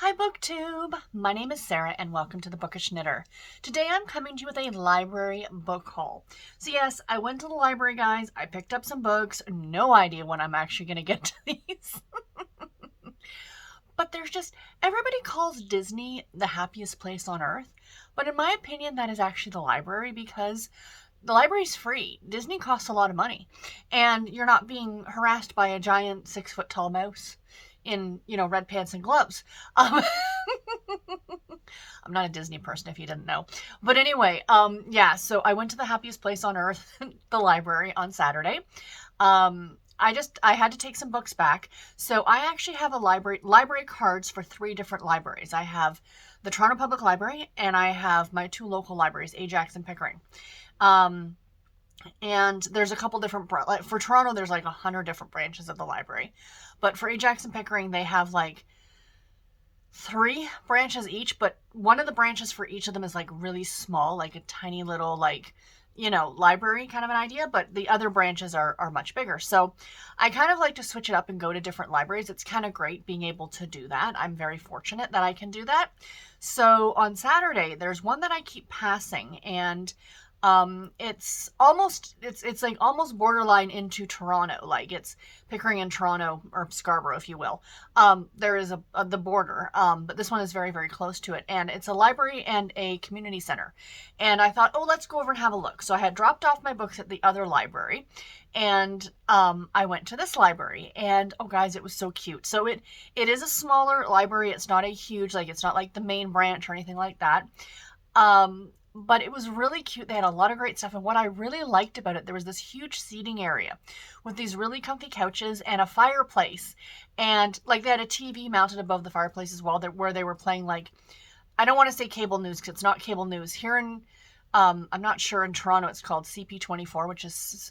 Hi BookTube! My name is Sarah and welcome to the Bookish Knitter. Today I'm coming to you with a library book haul. So yes, I went to the library, guys. I picked up some books. No idea when I'm actually going to get to these. But there's just, everybody calls Disney the happiest place on earth. But in my opinion, that is actually the library because the library's free. Disney costs a lot of money. And you're not being harassed by a giant 6-foot tall mouse in, red pants and gloves. Um, I'm not a Disney person if you didn't know. But anyway, yeah, so I went to the happiest place on earth, the library, on Saturday. I had to take some books back. So I actually have a library cards for 3 different libraries. I have the Toronto Public Library and I have my 2 local libraries, Ajax and Pickering. And there's a couple different, for Toronto, there's like 100 different branches of the library. But for Ajax and Pickering, they have like 3 branches each, but one of the branches for each of them is like really small, like a tiny little library kind of an idea, but the other branches are much bigger. So I kind of like to switch it up and go to different libraries. It's kind of great being able to do that. I'm very fortunate that I can do that. So on Saturday, there's one that I keep passing, and it's like almost borderline into Toronto, like it's Pickering and Toronto, or Scarborough, if you will. There is the border, but this one is very, very close to it, and it's a library and a community center. And I thought, oh, let's go over and have a look. So I had dropped off my books at the other library, and I went to this library, and oh, guys, it was so cute. So it is a smaller library. It's not a huge, it's not like the main branch or anything like that. But it was really cute. They had a lot of great stuff. And what I really liked about it, there was this huge seating area with these really comfy couches and a fireplace. And like they had a TV mounted above the fireplace as well, where they were playing, like, I don't want to say cable news because it's not cable news. Here in, I'm not sure, in Toronto it's called CP24, which is,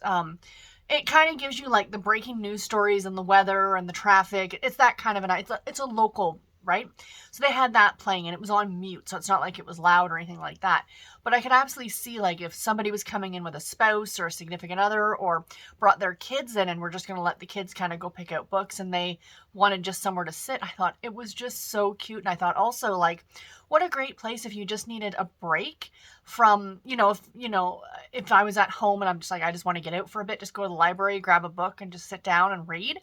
it kind of gives you like the breaking news stories and the weather and the traffic. It's that kind of it's a local, right? So they had that playing and it was on mute, so it's not like it was loud or anything like that. But I could absolutely see, like, if somebody was coming in with a spouse or a significant other or brought their kids in and we're just going to let the kids kind of go pick out books and they wanted just somewhere to sit, I thought it was just so cute. And I thought also, like, what a great place if you just needed a break from, if I was at home and I'm just like, I just want to get out for a bit, just go to the library, grab a book and just sit down and read.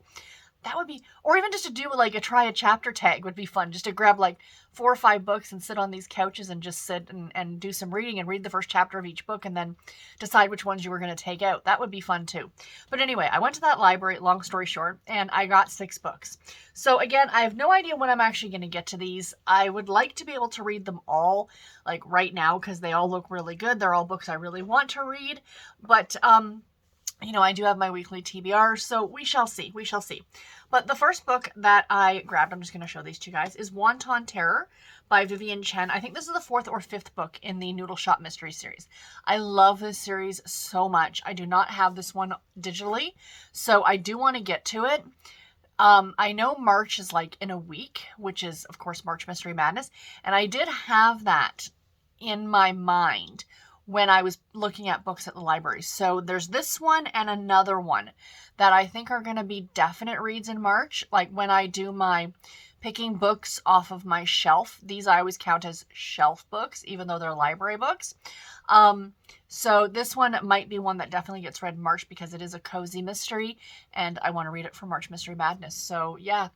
That would be, or even just to do like try a chapter tag would be fun. Just to grab like 4 or 5 books and sit on these couches and just sit and do some reading and read the first chapter of each book and then decide which ones you were going to take out. That would be fun too. But anyway, I went to that library, long story short, and I got 6 books. So again, I have no idea when I'm actually going to get to these. I would like to be able to read them all like right now because they all look really good. They're all books I really want to read. But, I do have my weekly TBR, so we shall see. We shall see. But the first book that I grabbed, I'm just going to show these to you guys, is Wonton Terror by Vivian Chen. I think this is the 4th or 5th book in the Noodle Shop Mystery Series. I love this series so much. I do not have this one digitally, so I do want to get to it. I know March is like in a week, which is, of course, March Mystery Madness, and I did have that in my mind when I was looking at books at the library. So there's this one and another one that I think are going to be definite reads in March. Like when I do my picking books off of my shelf, these I always count as shelf books, even though they're library books. So this one might be one that definitely gets read in March because it is a cozy mystery and I want to read it for March Mystery Madness. So yeah,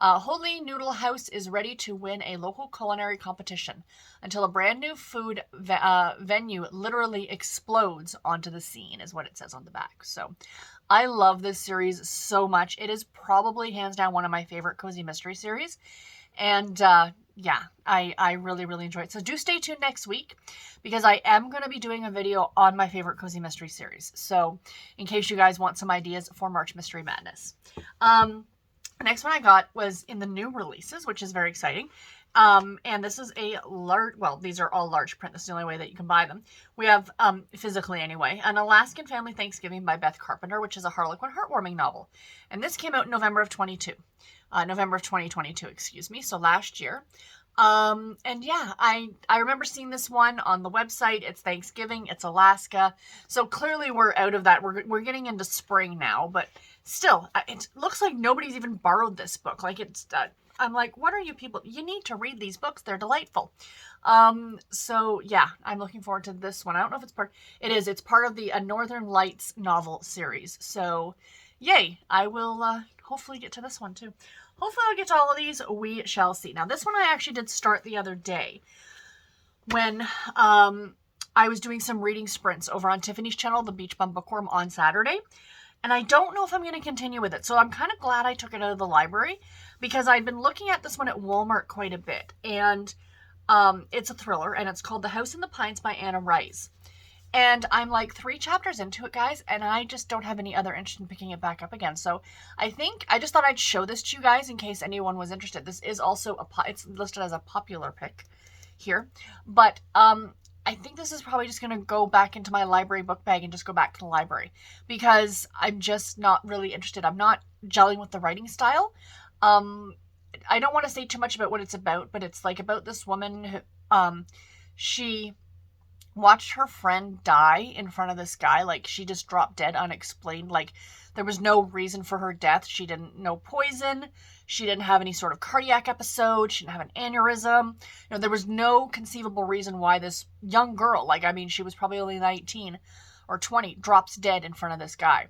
Holy Noodle House is ready to win a local culinary competition until a brand new food venue literally explodes onto the scene, is what it says on the back. So I love this series so much. It is probably hands down one of my favorite cozy mystery series. And yeah, I really, really enjoy it. So do stay tuned next week because I am going to be doing a video on my favorite cozy mystery series. So in case you guys want some ideas for March Mystery Madness. The next one I got was in the new releases, which is very exciting. And this is a large, well, these are all large print. This is the only way that you can buy them. We have, physically anyway, An Alaskan Family Thanksgiving by Beth Carpenter, which is a Harlequin heartwarming novel. And this came out in November of 2022, excuse me. So last year. And yeah, I remember seeing this one on the website. It's Thanksgiving, it's Alaska. So clearly we're out of that. We're getting into spring now, but still, it looks like nobody's even borrowed this book. Like it's, I'm like, what are you people? You need to read these books. They're delightful. So yeah, I'm looking forward to this one. I don't know if it's part. It is. It's part of the Northern Lights novel series. So, yay! I will hopefully get to this one too. Hopefully I'll get to all of these. We shall see. Now this one I actually did start the other day when I was doing some reading sprints over on Tiffany's channel, the Beach Bum Bookworm, on Saturday. And I don't know if I'm going to continue with it. So I'm kind of glad I took it out of the library because I'd been looking at this one at Walmart quite a bit. And it's a thriller and it's called The House in the Pines by Anna Rice. And I'm like 3 chapters into it, guys, and I just don't have any other interest in picking it back up again. So I just thought I'd show this to you guys in case anyone was interested. This is also it's listed as a popular pick here. But I think this is probably just going to go back into my library book bag and just go back to the library because I'm just not really interested. I'm not gelling with the writing style. I don't want to say too much about what it's about, but it's like about this woman who, she watched her friend die in front of this guy. Like she just dropped dead unexplained. Like there was no reason for her death. She didn't know poison. She didn't have any sort of cardiac episode. She didn't have an aneurysm. There was no conceivable reason why this young girl, she was probably only 19 or 20, drops dead in front of this guy.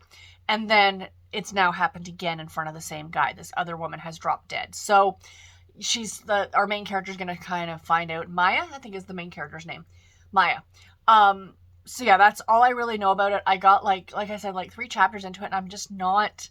And then it's now happened again in front of the same guy. This other woman has dropped dead. So our main character is going to kind of find out. Maya, I think is the main character's name. Maya. So yeah, that's all I really know about it. I got like I said, 3 chapters into it and I'm just not,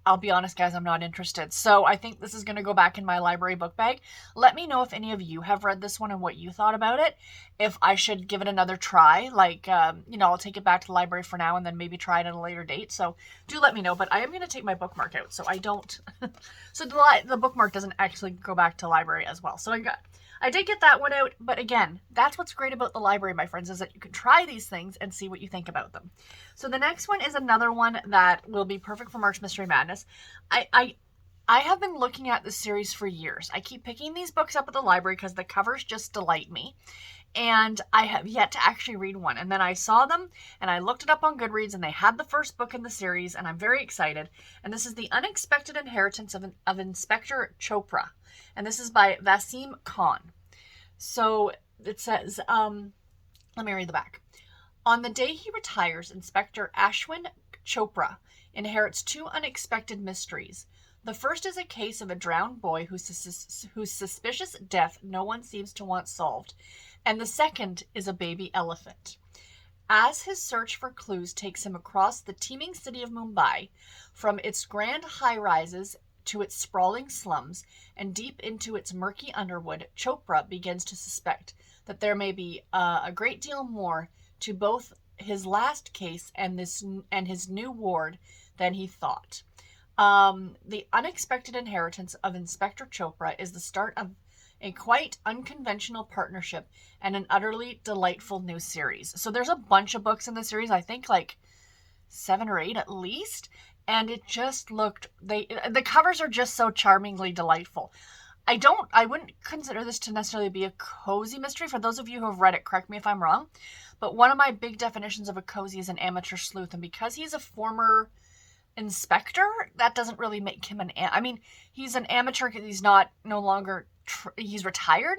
I'll be honest, guys, I'm not interested. So I think this is going to go back in my library book bag. Let me know if any of you have read this one and what you thought about it. If I should give it another try, I'll take it back to the library for now and then maybe try it at a later date. So do let me know, but I am going to take my bookmark out so I don't, so the bookmark doesn't actually go back to library as well. So I did get that one out, but again, that's what's great about the library, my friends, is that you can try these things and see what you think about them. So the next one is another one that will be perfect for March Mystery Madness. I have been looking at this series for years. I keep picking these books up at the library because the covers just delight me. And I have yet to actually read one. And then I saw them and I looked it up on Goodreads and they had the first book in the series and I'm very excited. And this is The Unexpected Inheritance of Inspector Chopra. And this is by Vasim Khan. So it says, let me read the back. On the day he retires, Inspector Ashwin Chopra inherits 2 unexpected mysteries. The first is a case of a drowned boy whose suspicious death no one seems to want solved. And the second is a baby elephant. As his search for clues takes him across the teeming city of Mumbai, from its grand high-rises to its sprawling slums, and deep into its murky underwood, Chopra begins to suspect that there may be a great deal more to both his last case and his new ward than he thought. The Unexpected Inheritance of Inspector Chopra is the start of a quite unconventional partnership and an utterly delightful new series. So there's a bunch of books in the series, I think 7 or 8 at least, and it just looked, the covers are just so charmingly delightful. I wouldn't consider this to necessarily be a cozy mystery. For those of you who have read it, correct me if I'm wrong, but one of my big definitions of a cozy is an amateur sleuth, and because he's a former inspector, that doesn't really make him he's an amateur because he's not no longer he's retired,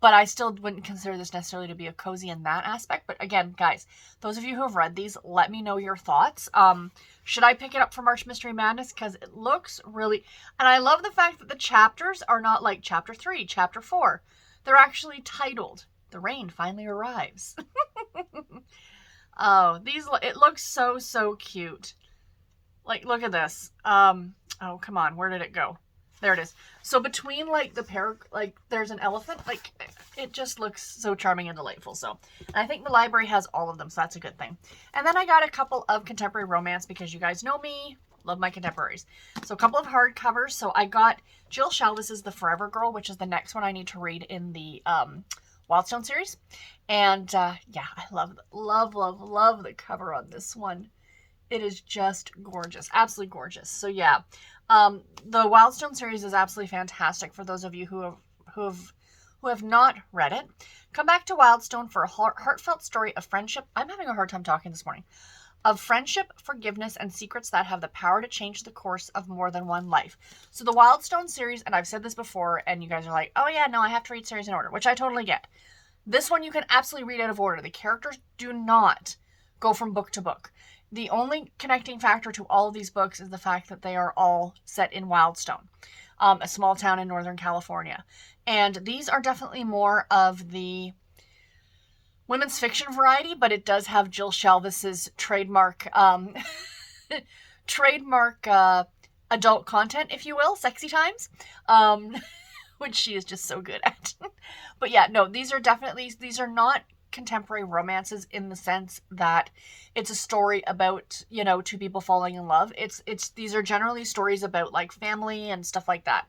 but I still wouldn't consider this necessarily to be a cozy in that aspect. But again, guys, those of you who have read these, let me know your thoughts. Should I pick it up for March Mystery Madness? Because it looks really, and I love the fact that the chapters are not like chapter 3, chapter 4. They're actually titled The Rain Finally Arrives. Oh, it looks so cute. Look at this. Oh, come on. Where did it go? There it is. So between there's an elephant. It just looks so charming and delightful. So, and I think the library has all of them, so that's a good thing. And then I got a couple of contemporary romance because you guys know me. Love my contemporaries. So a couple of hardcovers. So I got Jill Shalvis's The Forever Girl, which is the next one I need to read in the Wildstone series. And yeah, I love the cover on this one. It is just gorgeous. Absolutely gorgeous. So yeah, the Wildstone series is absolutely fantastic for those of you who have not read it. Come back to Wildstone for a heartfelt story of friendship. I'm having a hard time talking this morning. of friendship, forgiveness, and secrets that have the power to change the course of more than one life. So the Wildstone series, and I've said this before, and you guys are like, oh yeah, no, I have to read series in order, which I totally get. This one you can absolutely read out of order. The characters do not go from book to book. The only connecting factor to all of these books is the fact that they are all set in Wildstone, a small town in Northern California. And these are definitely more of the women's fiction variety, but it does have Jill Shalvis's trademark adult content, if you will, sexy times, which she is just so good at. But yeah, no, these are not contemporary romances in the sense that it's a story about, two people falling in love. These are generally stories about like family and stuff like that.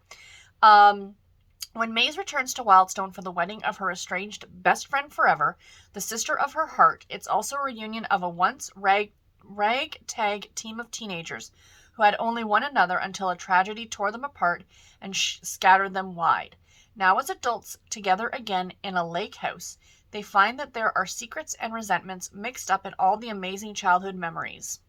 When Maze returns to Wildstone for the wedding of her estranged best friend forever, the sister of her heart, it's also a reunion of a once ragtag team of teenagers who had only one another until a tragedy tore them apart and scattered them wide. Now as adults, together again in a lake house, they find that there are secrets and resentments mixed up in all the amazing childhood memories.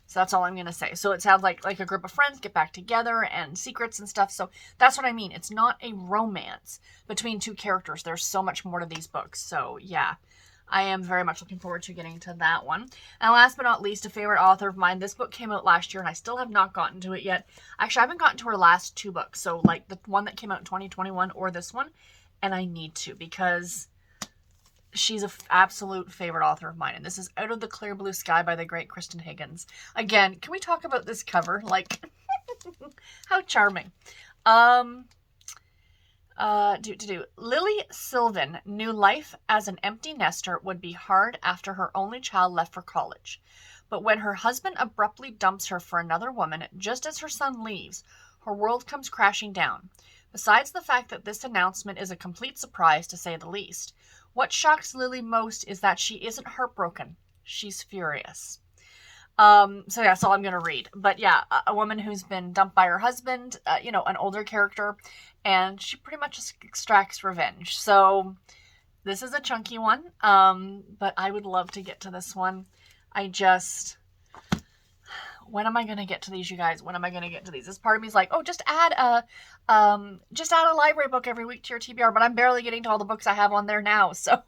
So that's all I'm going to say. So it sounds like a group of friends get back together and secrets and stuff. So that's what I mean. It's not a romance between two characters. There's so much more to these books. So yeah, I am very much looking forward to getting to that one. And last but not least, a favorite author of mine. This book came out last year and I still have not gotten to it yet. Actually, I haven't gotten to her last two books. So like the one that came out in 2021 or this one. And I need to because she's an absolute favorite author of mine. And this is Out of the Clear Blue Sky by the great Kristen Higgins. Again, can we talk about this cover? Like, how charming. Lily Sylvan knew life as an empty nester would be hard after her only child left for college. But when her husband abruptly dumps her for another woman, just as her son leaves, her world comes crashing down. Besides the fact that this announcement is a complete surprise, to say the least, what shocks Lily most is that she isn't heartbroken. She's furious. So yeah, that's all I'm going to read. But yeah, a woman who's been dumped by her husband, an older character, and she pretty much just extracts revenge. So this is a chunky one, but I would love to get to this one. When am I going to get to these, you guys? When am I going to get to these? This part of me is like, oh, just add a library book every week to your TBR, but I'm barely getting to all the books I have on there now, so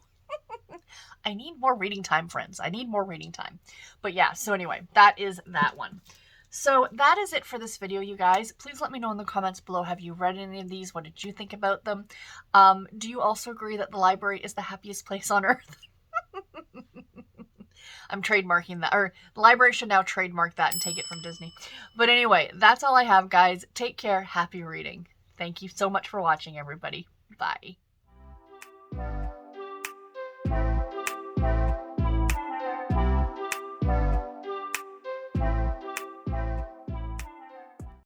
I need more reading time, friends. I need more reading time. But yeah, so anyway, that is that one. So that is it for this video, you guys. Please let me know in the comments below, have you read any of these? What did you think about them? Do you also agree that the library is the happiest place on earth? I'm trademarking that, or the library should now trademark that and take it from Disney. But anyway, that's all I have, guys. Take care. Happy reading. Thank you so much for watching, everybody. Bye.